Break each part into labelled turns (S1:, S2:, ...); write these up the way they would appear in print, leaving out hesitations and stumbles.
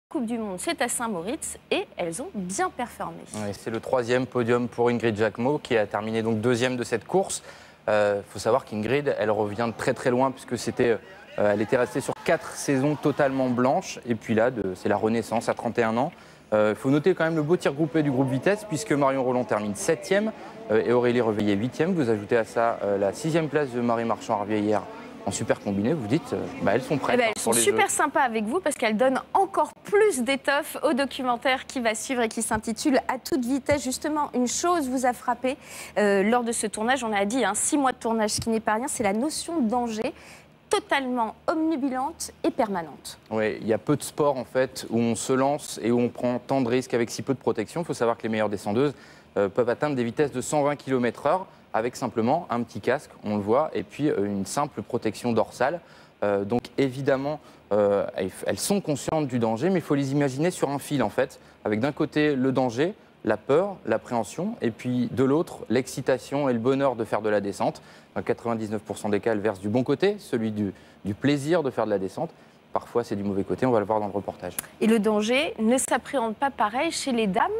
S1: Coupe du Monde, c'est à Saint-Moritz et elles ont bien performé.
S2: Ouais, c'est le 3e podium pour Ingrid Jacquemot qui a terminé donc 2e de cette course. Faut savoir qu'Ingrid, elle revient de très très loin puisque elle était restée sur 4 saisons totalement blanches. Et puis là, c'est la renaissance à 31 ans. Il faut noter quand même le beau tir groupé du groupe vitesse puisque Marion Rolland termine 7e et Aurélie Reveillé 8e. Vous ajoutez à ça la 6e place de Marie Marchand-Harvier hier en super combiné, vous dites, elles sont prêtes.
S1: Elles sont super sympas avec vous parce qu'elles donnent encore plus d'étoffe au documentaire qui va suivre et qui s'intitule « À toute vitesse ». Justement, une chose vous a frappé lors de ce tournage, on a dit 6 mois de tournage, ce qui n'est pas rien, c'est la notion de danger totalement omnibilante et permanente.
S2: Oui, il y a peu de sports en fait où on se lance et où on prend tant de risques avec si peu de protection. Il faut savoir que les meilleures descendeuses peuvent atteindre des vitesses de 120 km/h avec simplement un petit casque, on le voit, et puis une simple protection dorsale. Donc évidemment, elles sont conscientes du danger, mais il faut les imaginer sur un fil en fait, avec d'un côté le danger, la peur, l'appréhension, et puis de l'autre, l'excitation et le bonheur de faire de la descente. Dans 99% des cas, elles versent du bon côté, celui du plaisir de faire de la descente. Parfois, c'est du mauvais côté, on va le voir dans le reportage.
S1: Et le danger ne s'appréhende pas pareil chez les dames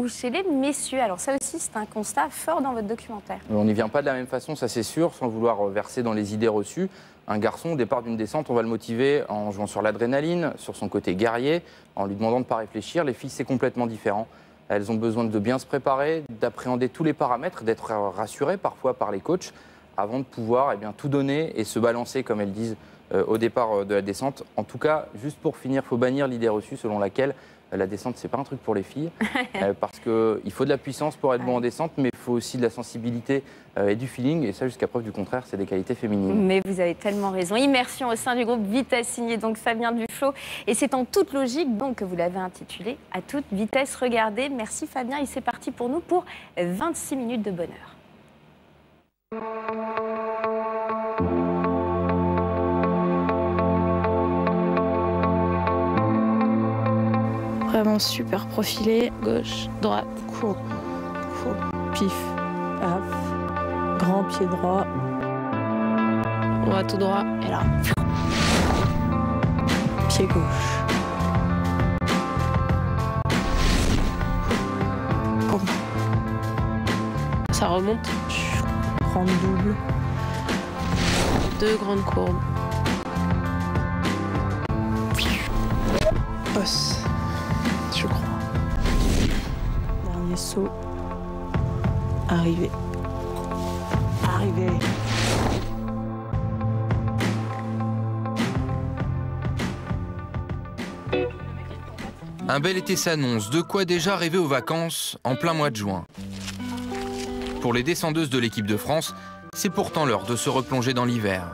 S1: ou chez les messieurs. Alors ça aussi, c'est un constat fort dans votre documentaire.
S2: On n'y vient pas de la même façon, ça c'est sûr, sans vouloir verser dans les idées reçues. Un garçon, au départ d'une descente, on va le motiver en jouant sur l'adrénaline, sur son côté guerrier, en lui demandant de ne pas réfléchir. Les filles, c'est complètement différent. Elles ont besoin de bien se préparer, d'appréhender tous les paramètres, d'être rassurées parfois par les coachs, avant de pouvoir tout donner et se balancer, comme elles disent, au départ de la descente. En tout cas, juste pour finir, il faut bannir l'idée reçue selon laquelle la descente, c'est pas un truc pour les filles, parce qu'il faut de la puissance pour être bon en descente, mais il faut aussi de la sensibilité et du feeling, et ça, jusqu'à preuve du contraire, c'est des qualités féminines.
S1: Mais vous avez tellement raison. Immersion au sein du groupe Vitesse, signé donc Fabien Duflot, et c'est en toute logique donc que vous l'avez intitulé « À toute vitesse, regardez ». Merci Fabien, et c'est parti pour nous pour 26 minutes de bonheur.
S3: Vraiment super profilé, gauche, droite, courbe, pif, paf, grand pied droit, on va tout droit, et là, pied gauche, courbe, ça remonte, grande double, 2 grandes courbes, os. Je crois. Dernier saut. Arrivé. Arrivé.
S4: Un bel été s'annonce, de quoi déjà rêver aux vacances en plein mois de juin. Pour les descendeuses de l'équipe de France, c'est pourtant l'heure de se replonger dans l'hiver.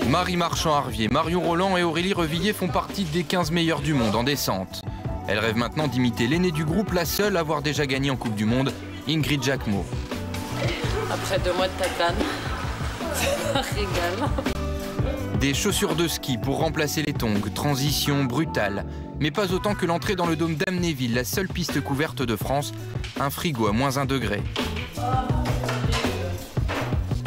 S4: Marie Marchand-Harvier, Marion Rolland et Aurélie Reveillé font partie des 15 meilleures du monde en descente. Elles rêvent maintenant d'imiter l'aînée du groupe, la seule à avoir déjà gagné en Coupe du Monde, Ingrid Jacquemot.
S3: Après 2 mois de tatane, ça régale.
S4: Des chaussures de ski pour remplacer les tongs, transition brutale. Mais pas autant que l'entrée dans le dôme d'Amnéville, la seule piste couverte de France, un frigo à -1 degré.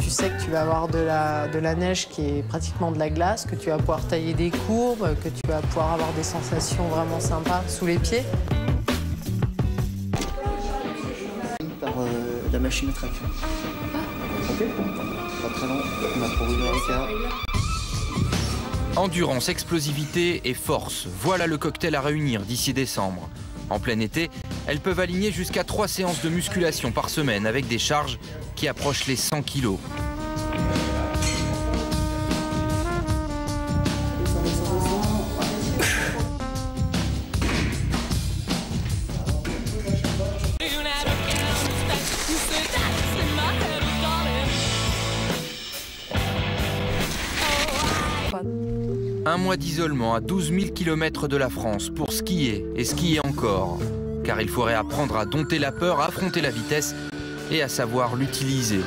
S5: Tu sais que tu vas avoir de la neige qui est pratiquement de la glace, que tu vas pouvoir tailler des courbes, que tu vas pouvoir avoir des sensations vraiment sympas sous les pieds.
S6: Par la machine à traction. Ok, pas très long, on a pour 1h15.
S4: Endurance, explosivité et force, voilà le cocktail à réunir d'ici décembre. En plein été, elles peuvent aligner jusqu'à 3 séances de musculation par semaine avec des charges qui approchent les 100 kilos. Un mois d'isolement à 12 000 km de la France pour skier et skier encore. Car il faudrait apprendre à dompter la peur, à affronter la vitesse et à savoir l'utiliser.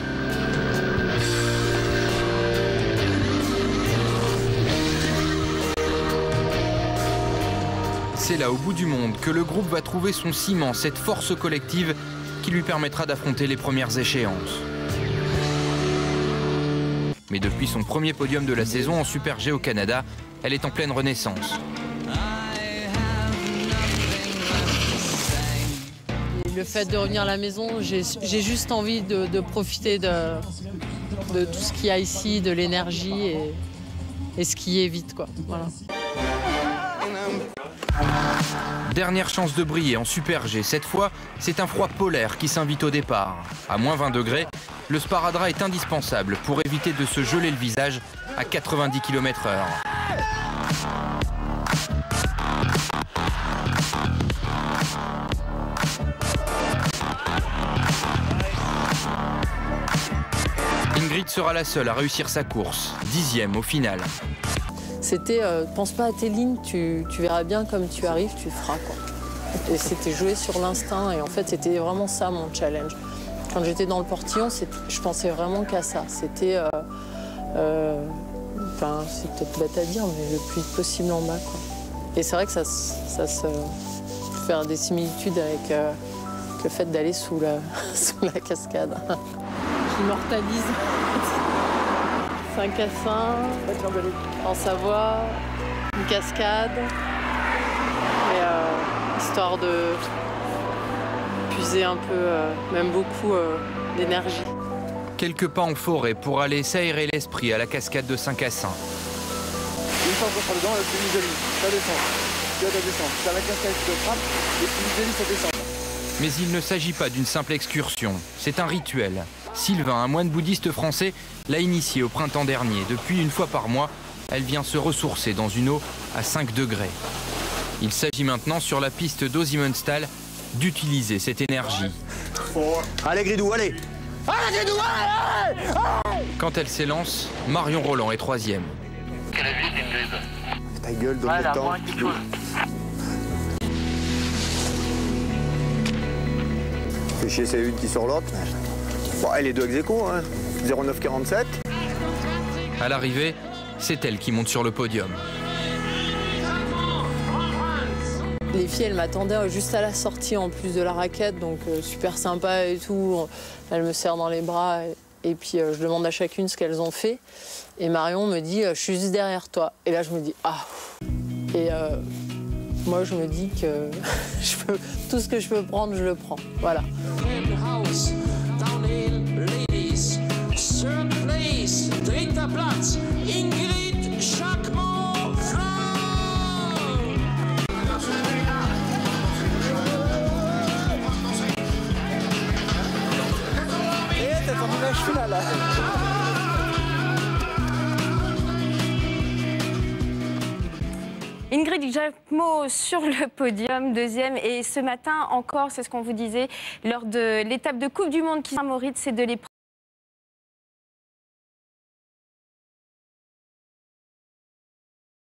S4: C'est là, au bout du monde, que le groupe va trouver son ciment, cette force collective qui lui permettra d'affronter les premières échéances. Mais depuis son premier podium de la saison en Super G au Canada, elle est en pleine renaissance.
S5: Le fait de revenir à la maison, j'ai juste envie de profiter de tout ce qu'il y a ici, de l'énergie et skier vite, quoi. Voilà.
S4: Dernière chance de briller en Super G. Cette fois, c'est un froid polaire qui s'invite au départ. À moins 20 degrés, le sparadrap est indispensable pour éviter de se geler le visage à 90 km/h. Ingrid sera la seule à réussir sa course, 10e au final.
S5: C'était, pense pas à tes lignes, tu verras bien comme tu arrives, tu feras, quoi. Et c'était jouer sur l'instinct et en fait c'était vraiment ça mon challenge. Quand j'étais dans le portillon, je pensais vraiment qu'à ça. C'était, enfin c'est peut-être bête à dire, mais le plus vite possible en bas, quoi. Et c'est vrai que ça se faire des similitudes avec le fait d'aller sous la cascade. J'immortalise 5 à 5, en Savoie, une cascade, et, histoire de puiser un peu, même beaucoup, d'énergie.
S4: Quelques pas en forêt pour aller s'aérer l'esprit à la cascade de Saint-Cassin.
S6: Une fois qu'on sera dedans, le plus joli, ça descend. Tu vas descendre. Ça la cascade qui te frappe, le plus joli, ça descend.
S4: Mais il ne s'agit pas d'une simple excursion, c'est un rituel. Sylvain, un moine bouddhiste français, l'a initiée au printemps dernier. Depuis, une fois par mois, elle vient se ressourcer dans une eau à 5 degrés. Il s'agit maintenant, sur la piste d'Ozimenstal, d'utiliser cette énergie.
S6: Allez, Gridou, allez! Allez, Gridou, allez!
S4: Quand elle s'élance, Marion Roland est 3e.
S7: Quelle est vite, Ingrid?
S6: Ta gueule, donne le temps. Fais chier, c'est une qui sur l'autre. Bon, elle est deux ex-aequo, hein. 09,47.
S4: À l'arrivée, c'est elle qui monte sur le podium.
S5: Les filles, elles m'attendaient juste à la sortie en plus de la raquette, donc super sympa et tout. Elles me serrent dans les bras et puis je demande à chacune ce qu'elles ont fait. Et Marion me dit, je suis juste derrière toi. Et là, je me dis, ah. Et moi, je me dis que tout ce que je peux prendre, je le prends. Voilà.
S1: Ingrid Jacquemot sur le podium, 2e. Et ce matin encore, c'est ce qu'on vous disait, lors de l'étape de Coupe du Monde qui Saint-Moritz, c'est de l'épreuve.